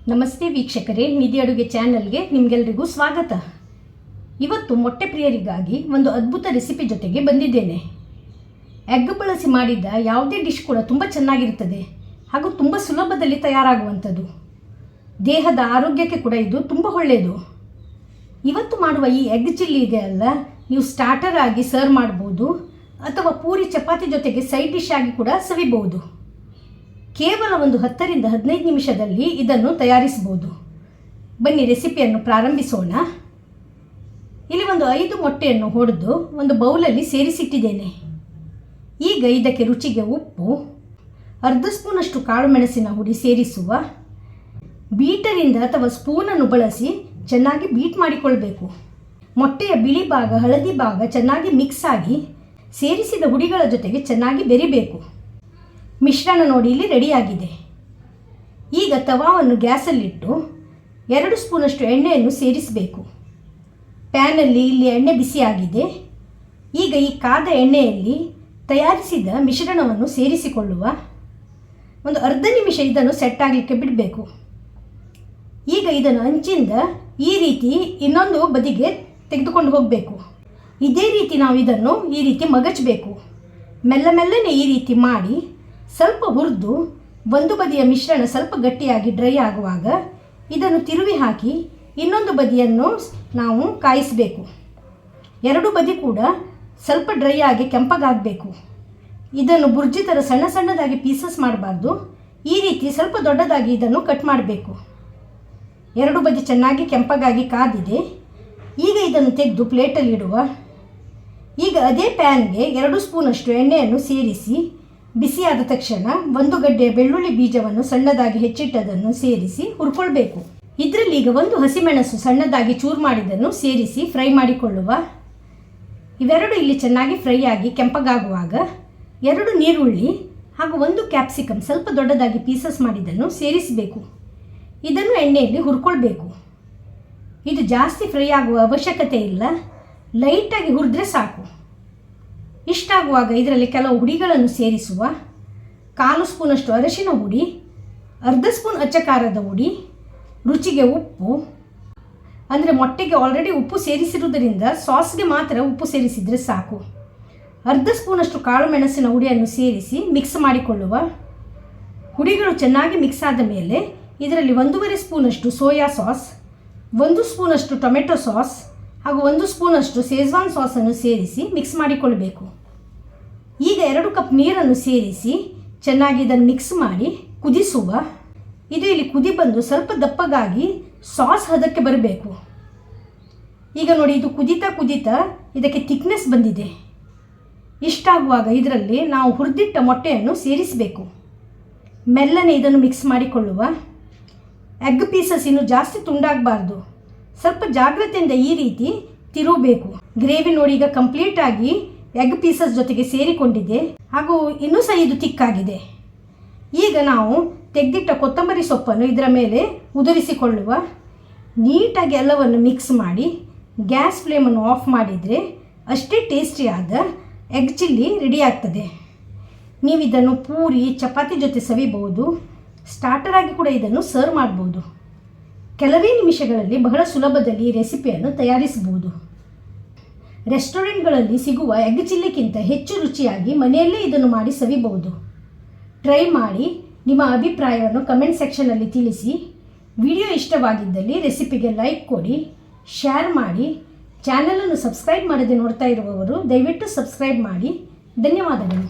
ನಮಸ್ತೆ ವೀಕ್ಷಕರೇ, ನಿಧಿ ಅಡುಗೆ ಚಾನೆಲ್ಗೆ ನಿಮಗೆಲ್ಲರಿಗೂ ಸ್ವಾಗತ. ಇವತ್ತು ಮೊಟ್ಟೆ ಪ್ರಿಯರಿಗಾಗಿ ಒಂದು ಅದ್ಭುತ ರೆಸಿಪಿ ಜೊತೆಗೆ ಬಂದಿದ್ದೇನೆ. ಎಗ್ ಬಳಸಿ ಮಾಡಿದ ಯಾವುದೇ ಡಿಶ್ ಕೂಡ ತುಂಬ ಚೆನ್ನಾಗಿರ್ತದೆ ಹಾಗೂ ತುಂಬ ಸುಲಭದಲ್ಲಿ ತಯಾರಾಗುವಂಥದ್ದು. ದೇಹದ ಆರೋಗ್ಯಕ್ಕೆ ಕೂಡ ಇದು ತುಂಬ ಒಳ್ಳೆಯದು. ಇವತ್ತು ಮಾಡುವ ಈ ಎಗ್ ಚಿಲ್ಲಿ ಇದೆ ಅಲ್ಲ, ನೀವು ಸ್ಟಾರ್ಟರ್ ಆಗಿ ಸರ್ವ್ ಮಾಡ್ಬೋದು ಅಥವಾ ಪೂರಿ ಚಪಾತಿ ಜೊತೆಗೆ ಸೈಡ್ ಡಿಶ್ ಆಗಿ ಕೂಡ ಸವಿಬಹುದು. ಕೇವಲ ಒಂದು 10 ರಿಂದ 15 ನಿಮಿಷದಲ್ಲಿ ಇದನ್ನು ತಯಾರಿಸಬಹುದು. ಬನ್ನಿ ರೆಸಿಪಿಯನ್ನು ಪ್ರಾರಂಭಿಸೋಣ. ಇಲ್ಲಿ ಒಂದು 5 ಮೊಟ್ಟೆಯನ್ನು ಹೊಡೆದು ಒಂದು ಬೌಲಲ್ಲಿ ಸೇರಿಸಿಟ್ಟಿದ್ದೇನೆ. ಈಗ ಇದಕ್ಕೆ ರುಚಿಗೆ ಉಪ್ಪು, ಅರ್ಧ ಸ್ಪೂನಷ್ಟು ಕಾಳು ಮೆಣಸಿನ ಹುಡಿ ಸೇರಿಸುವ. ಬೀಟರಿಂದ ಅಥವಾ ಸ್ಪೂನನ್ನು ಬಳಸಿ ಚೆನ್ನಾಗಿ ಬೀಟ್ ಮಾಡಿಕೊಳ್ಬೇಕು. ಮೊಟ್ಟೆಯ ಬಿಳಿ ಭಾಗ ಹಳದಿ ಭಾಗ ಚೆನ್ನಾಗಿ ಮಿಕ್ಸ್ ಆಗಿ ಸೇರಿಸಿದ ಹುಡಿಗಳ ಜೊತೆಗೆ ಚೆನ್ನಾಗಿ ಬೆರಿಬೇಕು. ಮಿಶ್ರಣ ನೋಡಿ ಇಲ್ಲಿ ರೆಡಿಯಾಗಿದೆ. ಈಗ ತವಾವನ್ನು ಗ್ಯಾಸಲ್ಲಿಟ್ಟು 2 ಸ್ಪೂನಷ್ಟು ಎಣ್ಣೆಯನ್ನು ಸೇರಿಸಬೇಕು. ಪ್ಯಾನಲ್ಲಿ ಇಲ್ಲಿ ಎಣ್ಣೆ ಬಿಸಿಯಾಗಿದೆ. ಈಗ ಈ ಕಾದ ಎಣ್ಣೆಯಲ್ಲಿ ತಯಾರಿಸಿದ ಮಿಶ್ರಣವನ್ನು ಸೇರಿಸಿಕೊಳ್ಳುವ. ಒಂದು ಅರ್ಧ ನಿಮಿಷ ಇದನ್ನು ಸೆಟ್ ಆಗಲಿಕ್ಕೆ ಬಿಡಬೇಕು. ಈಗ ಇದನ್ನು ಹಂಚಿಂದ ಈ ರೀತಿ ಇನ್ನೊಂದು ಬದಿಗೆ ತೆಗೆದುಕೊಂಡು ಹೋಗಬೇಕು. ಇದೇ ರೀತಿ ನಾವು ಇದನ್ನು ಈ ರೀತಿ ಮಗಚಬೇಕು. ಮೆಲ್ಲನೆ ಈ ರೀತಿ ಮಾಡಿ ಸ್ವಲ್ಪ ಹುರಿದು ಒಂದು ಬದಿಯ ಮಿಶ್ರಣ ಸ್ವಲ್ಪ ಗಟ್ಟಿಯಾಗಿ ಡ್ರೈ ಆಗುವಾಗ ಇದನ್ನು ತಿರುವಿ ಹಾಕಿ ಇನ್ನೊಂದು ಬದಿಯನ್ನು ನಾವು ಕಾಯಿಸಬೇಕು. 2 ಬದಿ ಕೂಡ ಸ್ವಲ್ಪ ಡ್ರೈ ಆಗಿ ಕೆಂಪಗಾಗಬೇಕು. ಇದನ್ನು ಬುರ್ಜಿ ಥರ ಸಣ್ಣ ಸಣ್ಣದಾಗಿ ಪೀಸಸ್ ಮಾಡಬಾರ್ದು. ಈ ರೀತಿ ಸ್ವಲ್ಪ ದೊಡ್ಡದಾಗಿ ಇದನ್ನು ಕಟ್ ಮಾಡಬೇಕು. 2 ಬದಿ ಚೆನ್ನಾಗಿ ಕೆಂಪಗಾಗಿ ಕಾದಿದೆ. ಈಗ ಇದನ್ನು ತೆಗೆದು ಪ್ಲೇಟಲ್ಲಿ ಇಡುವ. ಈಗ ಅದೇ ಪ್ಯಾನ್ಗೆ 2 ಸ್ಪೂನಷ್ಟು ಎಣ್ಣೆಯನ್ನು ಸೇರಿಸಿ ಬಿಸಿಯಾದ ತಕ್ಷಣ 1 ಗಡ್ಡೆಯ ಬೆಳ್ಳುಳ್ಳಿ ಬೀಜವನ್ನು ಸಣ್ಣದಾಗಿ ಹೆಚ್ಚಿಟ್ಟದನ್ನು ಸೇರಿಸಿ ಹುರ್ಕೊಳ್ಬೇಕು. ಇದರಲ್ಲಿ ಈಗ 1 ಹಸಿಮೆಣಸು ಸಣ್ಣದಾಗಿ ಚೂರು ಮಾಡಿದ್ದನ್ನು ಸೇರಿಸಿ ಫ್ರೈ ಮಾಡಿಕೊಳ್ಳುವ. ಇವೆರಡು ಇಲ್ಲಿ ಚೆನ್ನಾಗಿ ಫ್ರೈ ಆಗಿ ಕೆಂಪಗಾಗುವಾಗ 2 ನೀರುಳ್ಳಿ ಹಾಗೂ 1 ಕ್ಯಾಪ್ಸಿಕಮ್ ಸ್ವಲ್ಪ ದೊಡ್ಡದಾಗಿ ಪೀಸಸ್ ಮಾಡಿದ್ದನ್ನು ಸೇರಿಸಬೇಕು. ಇದನ್ನು ಎಣ್ಣೆಯಲ್ಲಿ ಹುರ್ಕೊಳ್ಬೇಕು. ಇದು ಜಾಸ್ತಿ ಫ್ರೈ ಆಗುವ ಅವಶ್ಯಕತೆ ಇಲ್ಲ, ಲೈಟಾಗಿ ಹುರಿದ್ರೆ ಸಾಕು. ಇಷ್ಟಾಗುವಾಗ ಇದರಲ್ಲಿ ಕೆಲವು ಹುಡಿಗಳನ್ನು ಸೇರಿಸುವ. 1/4 ಸ್ಪೂನಷ್ಟು ಅರಿಶಿನ ಹುಡಿ, ಅರ್ಧ ಸ್ಪೂನ್ ಅಚ್ಚ ಖಾರದ ಹುಡಿ, ರುಚಿಗೆ ಉಪ್ಪು. ಅಂದರೆ ಮೊಟ್ಟೆಗೆ ಆಲ್ರೆಡಿ ಉಪ್ಪು ಸೇರಿಸಿರುವುದರಿಂದ ಸಾಸ್ಗೆ ಮಾತ್ರ ಉಪ್ಪು ಸೇರಿಸಿದರೆ ಸಾಕು. ಅರ್ಧ ಸ್ಪೂನಷ್ಟು ಕಾಳು ಮೆಣಸಿನ ಹುಡಿಯನ್ನು ಸೇರಿಸಿ ಮಿಕ್ಸ್ ಮಾಡಿಕೊಳ್ಳುವ. ಹುಡಿಗಳು ಚೆನ್ನಾಗಿ ಮಿಕ್ಸ್ ಆದ ಮೇಲೆ ಇದರಲ್ಲಿ 1.5 ಸ್ಪೂನಷ್ಟು ಸೋಯಾ ಸಾಸ್, 1 ಸ್ಪೂನಷ್ಟು ಟೊಮೆಟೊ ಸಾಸ್ ಹಾಗೂ 1 ಸ್ಪೂನಷ್ಟು ಶೇಜ್ವಾನ್ ಸಾಸನ್ನು ಸೇರಿಸಿ ಮಿಕ್ಸ್ ಮಾಡಿಕೊಳ್ಳಬೇಕು. ಈಗ 2 ಕಪ್ ನೀರನ್ನು ಸೇರಿಸಿ ಚೆನ್ನಾಗಿ ಇದನ್ನು ಮಿಕ್ಸ್ ಮಾಡಿ ಕುದಿಸುವ. ಇದು ಇಲ್ಲಿ ಕುದಿ ಬಂದು ಸ್ವಲ್ಪ ದಪ್ಪಗಾಗಿ ಸಾಸ್ ಹದಕ್ಕೆ ಬರಬೇಕು. ಈಗ ನೋಡಿ, ಇದು ಕುದೀತಾ ಇದಕ್ಕೆ ಥಿಕ್ನೆಸ್ ಬಂದಿದೆ. ಇಷ್ಟಾಗುವಾಗ ಇದರಲ್ಲಿ ನಾವು ಹುರಿದಿಟ್ಟ ಮೊಟ್ಟೆಯನ್ನು ಸೇರಿಸಬೇಕು. ಮೆಲ್ಲನೆ ಇದನ್ನು ಮಿಕ್ಸ್ ಮಾಡಿಕೊಳ್ಳುವ. ಎಗ್ ಪೀಸಸ್ ಇನ್ನು ಜಾಸ್ತಿ ತುಂಡಾಗಬಾರ್ದು, ಸ್ವಲ್ಪ ಜಾಗ್ರತೆಯಿಂದ ಈ ರೀತಿ ತಿರುಗಬೇಕು. ಗ್ರೇವಿ ನೋಡಿ ಈಗ ಕಂಪ್ಲೀಟ್ ಆಗಿ ಎಗ್ ಪೀಸಸ್ ಜೊತೆಗೆ ಸೇರಿಕೊಂಡಿದೆ ಹಾಗೂ ಇನ್ನೂ ಸಹ ಇದು ತಿಕ್ಕಾಗಿದೆ. ಈಗ ನಾವು ತೆಗೆದಿಟ್ಟ ಕೊತ್ತಂಬರಿ ಸೊಪ್ಪನ್ನು ಇದರ ಮೇಲೆ ಉದುರಿಸಿಕೊಳ್ಳುವ. ನೀಟಾಗಿ ಎಲ್ಲವನ್ನು ಮಿಕ್ಸ್ ಮಾಡಿ ಗ್ಯಾಸ್ ಫ್ಲೇಮನ್ನು ಆಫ್ ಮಾಡಿದರೆ ಅಷ್ಟೇ ಟೇಸ್ಟಿಯಾದ ಎಗ್ ಚಿಲ್ಲಿ ರೆಡಿ ಆಗ್ತದೆ. ನೀವು ಇದನ್ನು ಪೂರಿ ಚಪಾತಿ ಜೊತೆ ಸವಿಬಹುದು. ಸ್ಟಾರ್ಟರ್ ಆಗಿ ಕೂಡ ಇದನ್ನು ಸರ್ವ್ ಮಾಡ್ಬೋದು. ಕೆಲವೇ ನಿಮಿಷಗಳಲ್ಲಿ ಬಹಳ ಸುಲಭದಲ್ಲಿ ಈ ರೆಸಿಪಿಯನ್ನು ತಯಾರಿಸಬಹುದು. ರೆಸ್ಟೋರೆಂಟ್ಗಳಲ್ಲಿ ಸಿಗುವ ಎಗ್ ಚಿಲ್ಲಿಗಿಂತ ಹೆಚ್ಚು ರುಚಿಯಾಗಿ ಮನೆಯಲ್ಲೇ ಇದನ್ನು ಮಾಡಿ ಸವಿಬಹುದು. ಟ್ರೈ ಮಾಡಿ ನಿಮ್ಮ ಅಭಿಪ್ರಾಯವನ್ನು ಕಮೆಂಟ್ ಸೆಕ್ಷನಲ್ಲಿ ತಿಳಿಸಿ. ವಿಡಿಯೋ ಇಷ್ಟವಾಗಿದ್ದಲ್ಲಿ ರೆಸಿಪಿಗೆ ಲೈಕ್ ಕೊಡಿ, ಶೇರ್ ಮಾಡಿ. ಚಾನಲನ್ನು ಸಬ್ಸ್ಕ್ರೈಬ್ ಮಾಡದೆ ನೋಡ್ತಾ ಇರುವವರು ದಯವಿಟ್ಟು ಸಬ್ಸ್ಕ್ರೈಬ್ ಮಾಡಿ. ಧನ್ಯವಾದಗಳು.